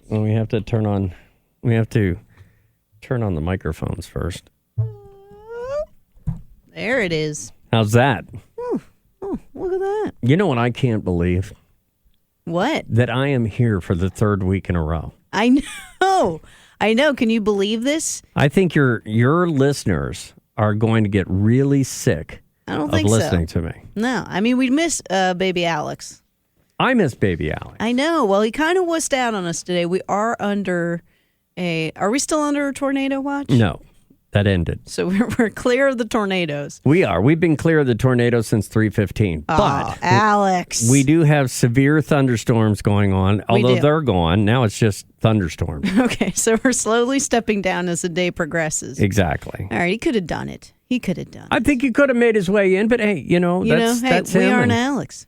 Well, we have to turn on the microphones first. There it is. How's that? Oh, look at that. You know what I can't believe? What? That I am here for the third week in a row. I know. Can you believe this? I think your listeners are going to get really sick of listening to me. No. I mean, we miss baby Alex. I miss baby Alex. I know. Well, he kind of wussed out on us today. We are under are we still under a tornado watch? No. That ended. So we're clear of the tornadoes. We are. We've been clear of the tornadoes since 3:15. But Alex. we do have severe thunderstorms going on. Although they're gone, now it's just thunderstorms. Okay, so we're slowly stepping down as the day progresses. Exactly. All right, he could have done it. I think he could have made his way in, but hey, that's him. We aren't Alex.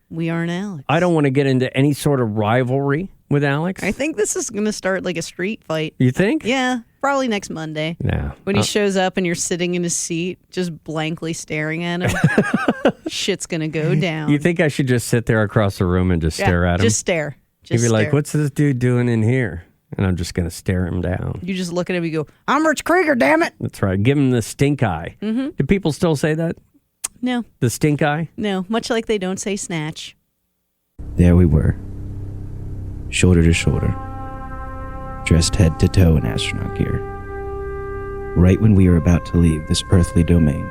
I don't want to get into any sort of rivalry with Alex. I think this is going to start like a street fight. You think? Yeah, probably next Monday. No. When he shows up and you're sitting in his seat, just blankly staring at him, shit's going to go down. You think I should just sit there across the room and just stare at him? Just stare. You'd be like, what's this dude doing in here? And I'm just going to stare him down. You just look at him and you go, I'm Rich Creeger, damn it. That's right. Give him the stink eye. Mm-hmm. Do people still say that? No. The stink eye? No, much like they don't say snatch. There we were, shoulder to shoulder, dressed head to toe in astronaut gear. Right when we were about to leave this earthly domain,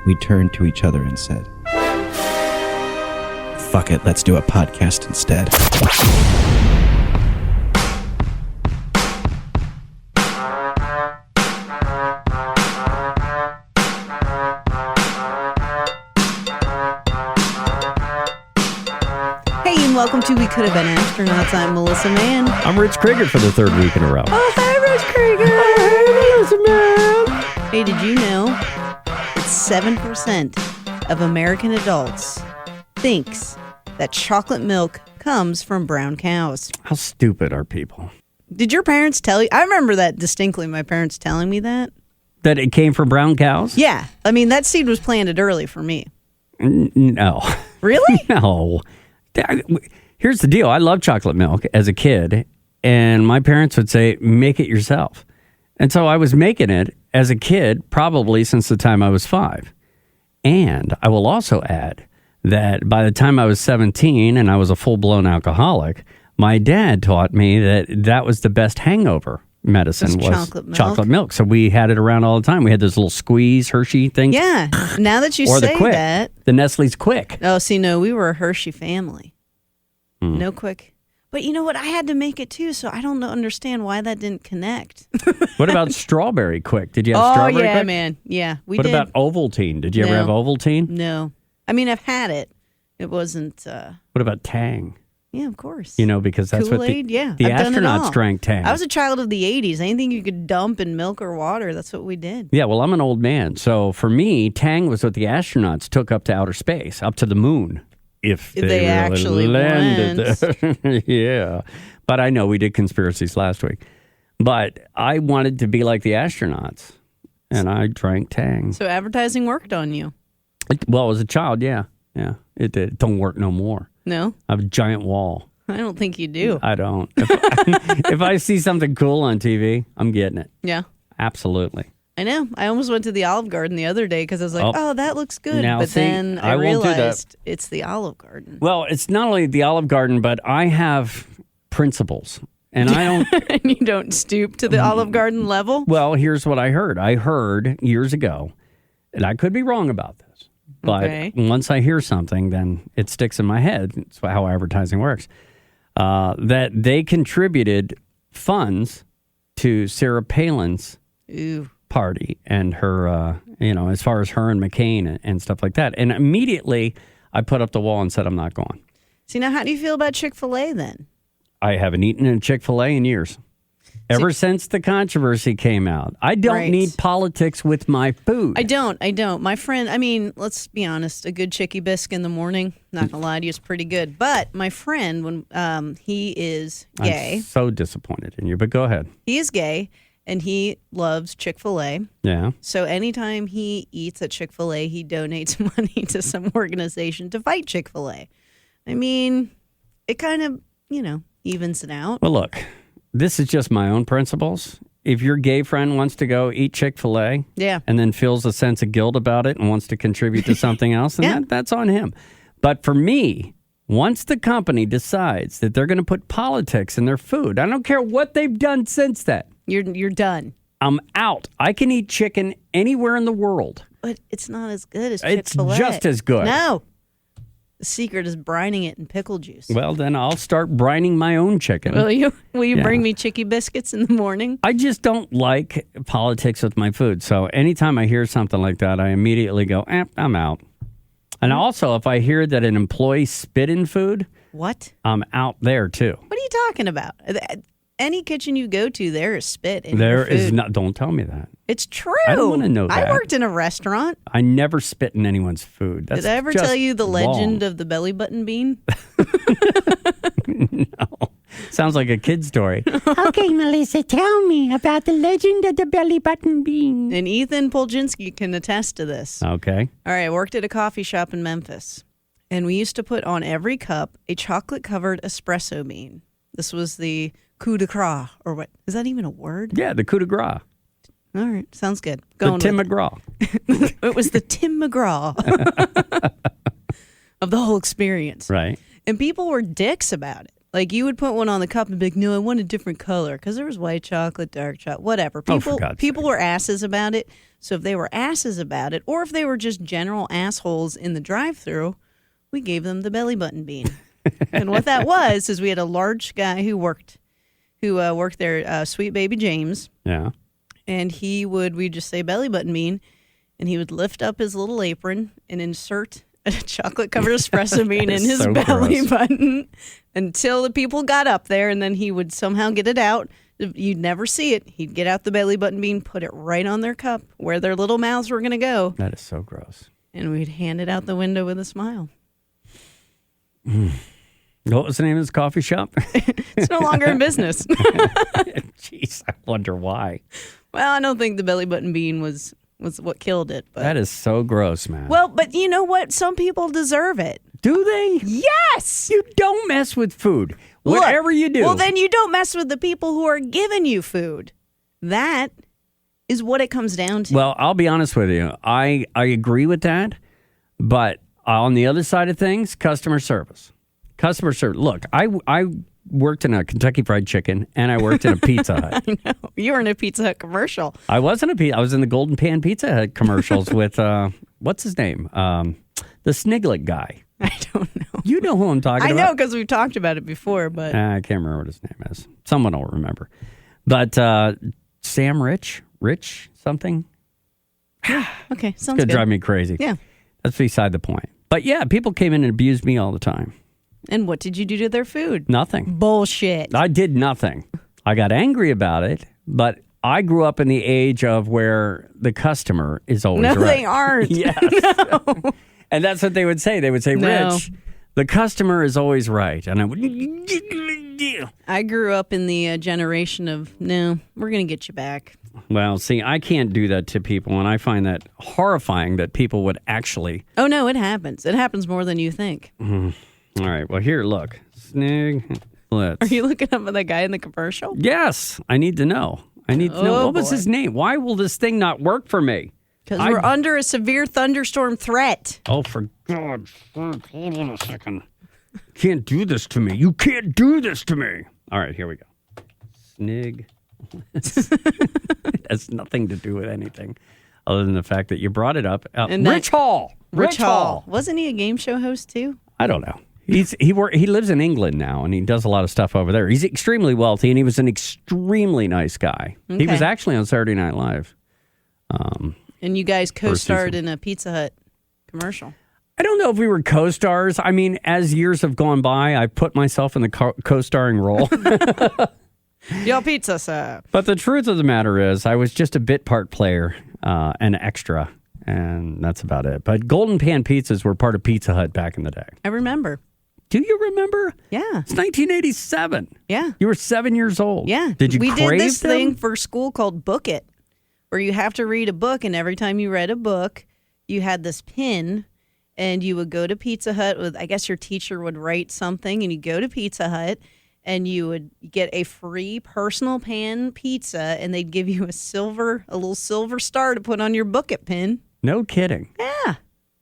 we turned to each other and said, fuck it, let's do a podcast instead. Welcome to We Could Have Been Astronauts. I'm Melissa Mann. I'm Rich Creeger for the third week in a row. Oh, hi, Rich Creeger. Hey, Melissa Mann. Hey, did you know that 7% of American adults thinks that chocolate milk comes from brown cows? How stupid are people? Did your parents tell you? I remember that distinctly, my parents telling me that. That it came from brown cows? Yeah. I mean, that seed was planted early for me. No. Really? No. Here's the deal. I loved chocolate milk as a kid, and my parents would say, make it yourself. And so I was making it as a kid, probably since the time I was 5. And I will also add that by the time I was 17 and I was a full-blown alcoholic, my dad taught me that was the best hangover medicine was chocolate milk. So we had it around all the time. We had those little squeeze Hershey things. Yeah. Now that you or say the Quick, that. the Nestle's Quick. Oh, see, no, we were a Hershey family. No Quick. But you know what? I had to make it too, so I don't understand why that didn't connect. What about strawberry Quick? Did you have strawberry Quick? Oh, yeah, man. Yeah, we did. What about Ovaltine? Did you ever have Ovaltine? No. I mean, I've had it. It wasn't... What about Tang? Yeah, of course. You know, because that's Kool-Aid, what the astronauts drank Tang. I was a child of the 80s. Anything you could dump in milk or water, that's what we did. Yeah, well, I'm an old man. So for me, Tang was what the astronauts took up to outer space, up to the moon. If they really actually landed there. Yeah. But I know we did conspiracies last week. But I wanted to be like the astronauts, and I drank Tang. So advertising worked on you? Well, as a child, yeah. Yeah, it did. It don't work no more. No? I have a giant wall. I don't think you do. I don't. If I see something cool on TV, I'm getting it. Yeah. Absolutely. I know. I almost went to the Olive Garden the other day because I was like, oh, that looks good. Now, but then I realized it's the Olive Garden. Well, it's not only the Olive Garden, but I have principles. And I don't... And you don't stoop to the Olive Garden level? Well, here's what I heard. I heard years ago, and I could be wrong about this, but once I hear something, then it sticks in my head. It's how advertising works. That they contributed funds to Sarah Palin's party and her, as far as her and McCain and stuff like that. And immediately I put up the wall and said, I'm not going. See, now how do you feel about Chick-fil-A then? I haven't eaten a Chick-fil-A in years. Ever since the controversy came out. I don't need politics with my food. I don't. My friend, I mean, let's be honest, a good Chicky Biscuit in the morning, not gonna lie to you, is pretty good. But my friend, when he is gay. I'm so disappointed in you, but go ahead. He is gay, and he loves Chick-fil-A. Yeah. So anytime he eats at Chick-fil-A, he donates money to some organization to fight Chick-fil-A. I mean, it kind of, evens it out. Well, look. this is just my own principles. If your gay friend wants to go eat Chick-fil-A Yeah. and then feels a sense of guilt about it and wants to contribute to something else, then that's on him. But for me, once the company decides that they're going to put politics in their food, I don't care what they've done since that. You're done. I'm out. I can eat chicken anywhere in the world. But it's not as good as It's Chick-fil-A. just as good. No. The secret is brining it in pickle juice. Well, then I'll start brining my own chicken. Will you? Will you Yeah. bring me chicky biscuits in the morning? I just don't like politics with my food. So anytime I hear something like that, I immediately go, I'm out. And also, if I hear that an employee spit in food, What? I'm out there too. What are you talking about? Any kitchen you go to, there is spit in There your food. is not, don't tell me that. It's true. I don't wanna know that. I worked in a restaurant. I never spit in anyone's food. That's Did I ever just tell you the legend wrong. of the belly button bean? Sounds like a kid story. Okay, Melissa, tell me about the legend of the belly button bean. And Ethan Poljinsky can attest to this. Okay. All right, I worked at a coffee shop in Memphis, and we used to put on every cup a chocolate-covered espresso bean. This was the coup de grace, or what? Is that even a word? Yeah, the coup de grace. All right, sounds good. The Going Tim with it. McGraw. It was the Tim McGraw of the whole experience. Right. And people were dicks about it. Like, you would put one on the cup and be like, no, I want a different color. Because there was white chocolate, dark chocolate, whatever. Oh, for People, God's people sake. were asses about it. So if they were asses about it, or if they were just general assholes in the drive-thru, we gave them the belly button bean. And what that was is we had a large guy who worked there, Sweet Baby James. Yeah. And we'd just say belly button bean, and he would lift up his little apron and insert a chocolate-covered espresso bean in his so belly gross. button until the people got up there, and then he would somehow get it out. You'd never see it. He'd get out the belly button bean, put it right on their cup where their little mouths were going to go, That is so gross. and we'd hand it out the window with a smile. What was the name of this coffee shop? It's no longer in business. Jeez, I wonder why. Well, I don't think the belly button bean was what killed it. But That is so gross, man. well, but you know what? Some people deserve it. Do they? Yes. You don't mess with food. Look, Whatever you do. Well, then you don't mess with the people who are giving you food. That is what it comes down to. Well, I'll be honest with you. I agree with that. But on the other side of things, customer service. Customer service. Look, I worked in a Kentucky Fried Chicken and I worked in a Pizza Hut. No, you were in a Pizza Hut commercial. I wasn't I was in the Golden Pan Pizza Hut commercials with, what's his name? The Sniglet guy. I don't know. You know who I'm talking I about. know because we've talked about it before, but I can't remember what his name is. Someone will remember. But Sam Rich something. okay, It's sounds going to good. drive me crazy. Yeah. That's beside the point. But yeah, people came in and abused me all the time. And what did you do to their food? Nothing. Bullshit. I did nothing. I got angry about it, but I grew up in the age of where the customer is always No, right. they aren't. Yes. And that's what they would say. They would say, No. Rich, the customer is always right. And I would... I grew up in the generation of, no, we're going to get you back. Well, see, I can't do that to people, and I find that horrifying that people would actually... Oh, no, it happens. It happens more than you think. All right, well, here, look. Snig... Are you looking up at that guy in the commercial? Yes, I need to know. I need to know. Oh, What was boy. his name? Why will this thing not work for me? Because we're under a severe thunderstorm threat. Oh, for God's sake, hold on a second. Can't do this to me. You can't do this to me. All right, here we go. Snig. It has nothing to do with anything other than the fact that you brought it up. And that- Rich Hall. Rich Hall. Wasn't he a game show host too? I don't know. He lives in England now, and he does a lot of stuff over there. He's extremely wealthy, and he was an extremely nice guy. He Okay. was actually on Saturday Night Live. And you guys co-starred season. in a Pizza Hut commercial. I don't know if we were co-stars. I mean, as years have gone by, I put myself in the co-starring role. Your pizza, sir. But the truth of the matter is, I was just a bit part player, an extra, and that's about it. But Golden Pan Pizzas were part of Pizza Hut back in the day. I remember. Do you remember? Yeah. It's 1987. Yeah. You were 7 years old. Yeah. Did you We crave did this them? thing for school called Book It, where you have to read a book, and every time you read a book, you had this pin, and you would go to Pizza Hut with, I guess your teacher would write something, and you go to Pizza Hut, and you would get a free personal pan pizza, and they'd give you a little silver star to put on your bucket pin. No kidding. Yeah.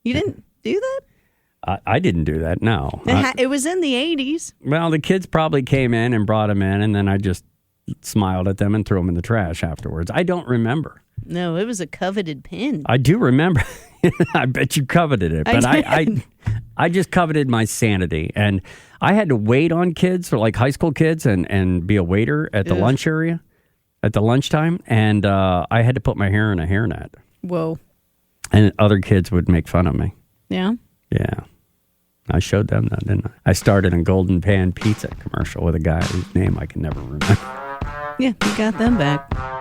You didn't do that? I didn't do that, no. It was in the 80s. Well, the kids probably came in and brought them in, and then I just smiled at them and threw them in the trash afterwards. I don't remember. No, it was a coveted pin. I do remember. I bet you coveted it, but I just coveted my sanity, and I had to wait on kids, or like high school kids, and be a waiter at the lunch area at the lunchtime, and I had to put my hair in a hairnet. Whoa! And other kids would make fun of me. Yeah. Yeah, I showed them that, didn't I? I started a Golden Pan Pizza commercial with a guy whose name I can never remember. Yeah, you got them back.